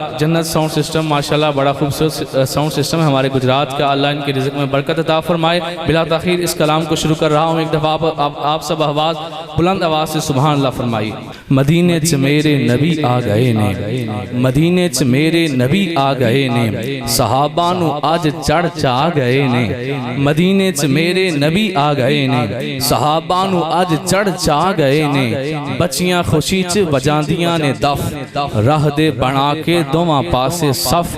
जन्नत sound system माशाल्लाह बड़ा खूबसूरत साउंड सिस्टम है हमारे गुजरात का। अल्लाह इनके रिज़्क़ में बरकत अता फरमाए। बिला ताख़ीर इस कलाम को शुरू कर रहा हूँ। एक दफ़ा आप सब आवाज़ बुलंद आवाज़ से सुभान अल्लाह फरमाइए। मदीने च मेरे नबी आ गए ने, मदीने च मेरे नबी आ गए ने, सहाबा नू अज चढ़ चा गए ने। मदीने च मेरे नबी आ गए ने, सहाबा नू अज चढ़ चा गए ने। बच्चियां खुशी च वजांदियां ने दफ, राह दे बना के दोवां पासे सफ,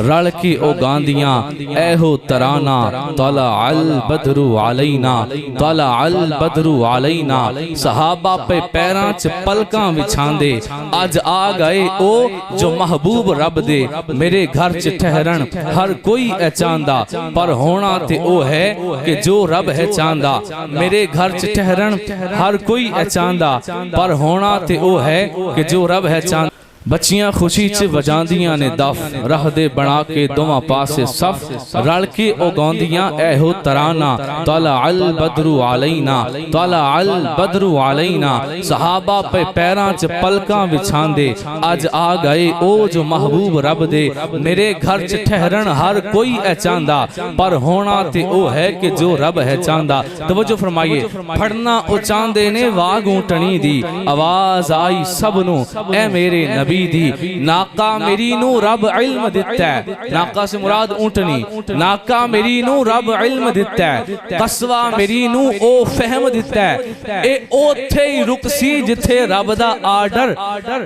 रल के ओ गांदियां ऐहो तराना। तला अल बदरू अलैना, तला अल बदरू अलैना। सहाबा पे पैरां च पलकां विछांदे अज आ गए ओ जो महबूब रब दे। मेरे घर च ठहरन हर कोई है चांदा, पर होना ते ओ है कि जो रब है चांदा। मेरे घर च ठहरन हर कोई है चांदा, पर होना ते ओ है कि जो रब है चांदा। बच्चियां खुशी च वजांदियां ने दफ, राह दे बना के दोवां पासे सफ, रल के ओ गांदियां ऐहो तराना। तला अल बदरू अलैना, तला अल बदरू अलैना। सहाबा पे पैरां च पलकां विछांदे अज आ गए ओ जो महबूब रब दे। मेरे घर च ठहरन हर कोई है चांदा, पर होना ते ओ है कि जो रब है चांदा। तवज्जो फरमाइए। फड़ना ओ चांदे ने वाग ऊंटनी दी, आवाज आई सबनू ऐ मेरे नबी दी। नाका मेरी नू रब इल्म दिता है, नाका से मुराद ऊंटनी। नाका मेरी नू रब इल्म दिता है, कस्वा मेरी नू ओ फहम दिता है। ए ओथे ही रुकसी जिथे रब दा आर्डर।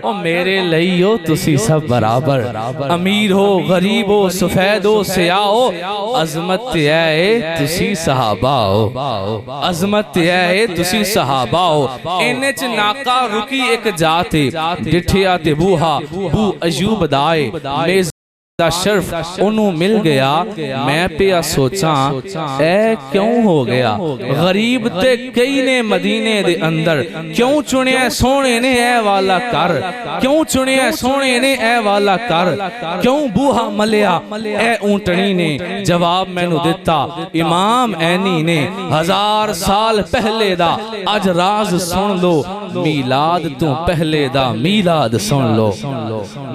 ओ मेरे लई हो तुसी सब बराबर, अमीर हो गरीब हो सफेद हो स्याह हो। अजमत है तुसी सहाबा हो, अजमत है तुसी सहाबा हो। इन्ने च नाका रुकी एक जाते, डिठिया ते बूहा बू अयूब दाए। मेज दा शर्फ ओनू मिल गया। मैं पिया सोचा ऐ क्यों हो गया। गरीब ते कई ने मदीने दे अंदर, क्यों चुनिया सोने ने ऐ वाला कर। क्यों चुनिया सोने ने ऐ वाला कर। क्यों बूहा मलिया ऐ ऊंटनी ने। जवाब मैनू दिता इमाम ऐनी ने। 1000 साल पहले दा अज राज सुन लो, मीलाद तू पहले दा मीलाद सुन लो।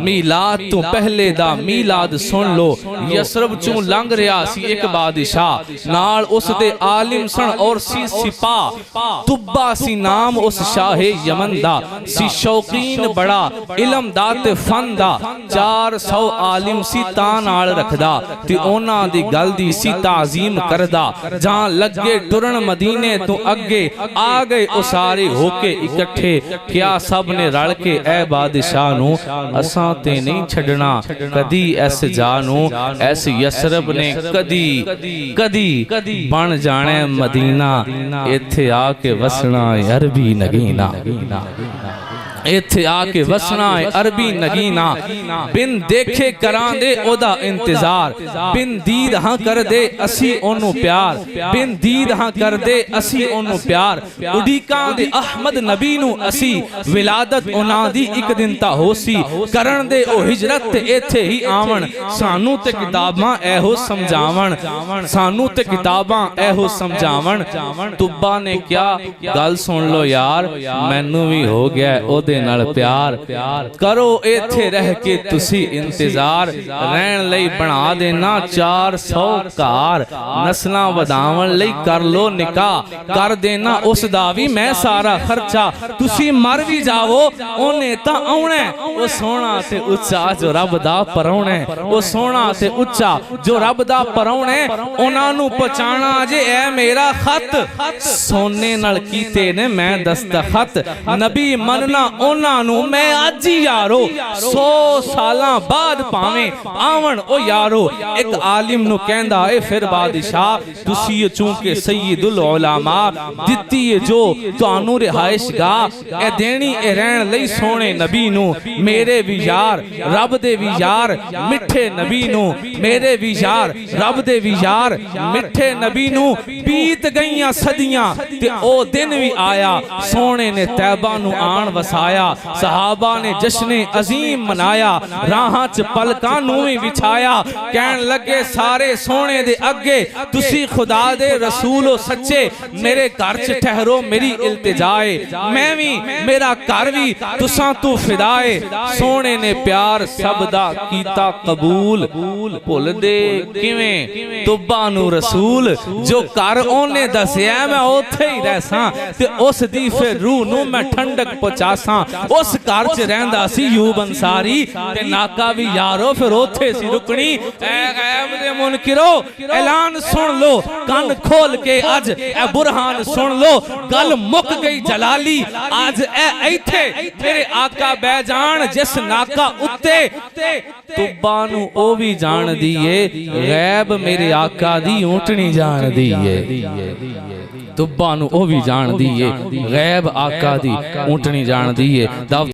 मीलाद तू पहले दा मीलाद सुन लो। यसरब चू लंघ रहा सी एक बादशाह, नाल उस दे आलिम सन और सी सिपा। तुब्बा सी नाम उस शाहे यमन दा, सी शौकीन बड़ा इलम दा ते फन दा। 400 आलिम सी तां नाल रखदा, ते ओना दी गल दी सी ताजीम करदा। जहां लगे टुरन मदीने तो अगे आ गए ओ सारे होके इकट्ठे। क्या सब ने रल के ऐ बादशाह नू असां ते नहीं छड़ना कदी। ऐस जानू ऐस यसरब ने कदी कदी बन जाने मदीना। इत्थे आके वसना अरबी नगीना, इत्थे आके वसना है अरबी नगीना। बिन देखे करां दे ओदा इंतजार, बिन दीद हां कर दे असी ओनू प्यार। बिन दीद हां कर दे असी ओनू प्यार। उडीकां दे अहमद नबी नू असी, विलादत ओना दी एक दिन ता होसी। करन दे ओ हिजरत ते इत्थे ही आवन, सानू ते किताबां ऐहो समझावन। सानू ते किताबां ऐहो समझावन। तुब्बा ने क्या गल सुन लो यार, मैनू भी हो गया ओदे नाल प्यार। करो इत्थे रह के तुसी इंतजार, रहन लई बना देना 400 कार। नस्लां वधावन लई कर लो निकाह, कर देना उस दा भी मैं सारा खर्चा। तुसी मर भी जावो ओने तां आउणा। ओ सोहना ते उच्चा जो रब दा परौणे, ओ सोहना ते उच्चा जो रब दा परौणे। उन्हां नू पहचाना जे ऐ मेरा खत, सोने नाल कीते ने मैं दस्तखत। नबी मनना ओना नू मैं अज ही यारो, 100 सालां बाद भावें आवन ओ यारो। एक आलिम नू कहंदा ए फिर बादशाह, तुसी चूंकि सैयदुल उलमा दित्ती है जो तुहानू रिहाइश गाह, ए देनी ए रहन लई सोने नबी नू। मेरे भी यार रब दे भी यार मिठे नबी नू, मेरे भी यार रब दे भी यार मिठे नबी नू। बीत गईयां सदियां ते ओ दिन भी आया, सोने ने तैबा नू आन वसाया। वसाया, सहाबा ने जश्न अजीम मनाया, राहां च पलकां नूं वी विछाया। कहन लगे सारे सोने दे अगे, तुसी खुदा दे रसूल हो सच्चे, मेरे घर च ठहरो मेरी इल्तिजाए, मैं भी मेरा घर भी तुसां तू फिदाए। सोने ने प्यार सब दा कीता कबूल, भुल दे किवें तुब्बा नू रसूल। जो घर ओने दसिया मैं ओथे ही रहसां, ते उस दी फिर रूह नू मैं ठंडक पहुंचासां। उस घर च रहिंदा सी यूब अंसारी, ते नाका भी यारो फिर ओथे सी रुकनी। ऐ गैब दे मुनकिरो ऐलान सुन लो, कान खोल के अज ए बुरहान सुन लो। गल मुक गई जलाली, आज ए इथे मेरे आका बै जान, जिस नाका उत्ते तुब्बा नू ओ भी जान दिए, गैब मेरे आका दी ऊंटनी जान दिए। तुब्बा नू ओ भी जान दिए, गैब आका दी ऊंटनी जान दिए।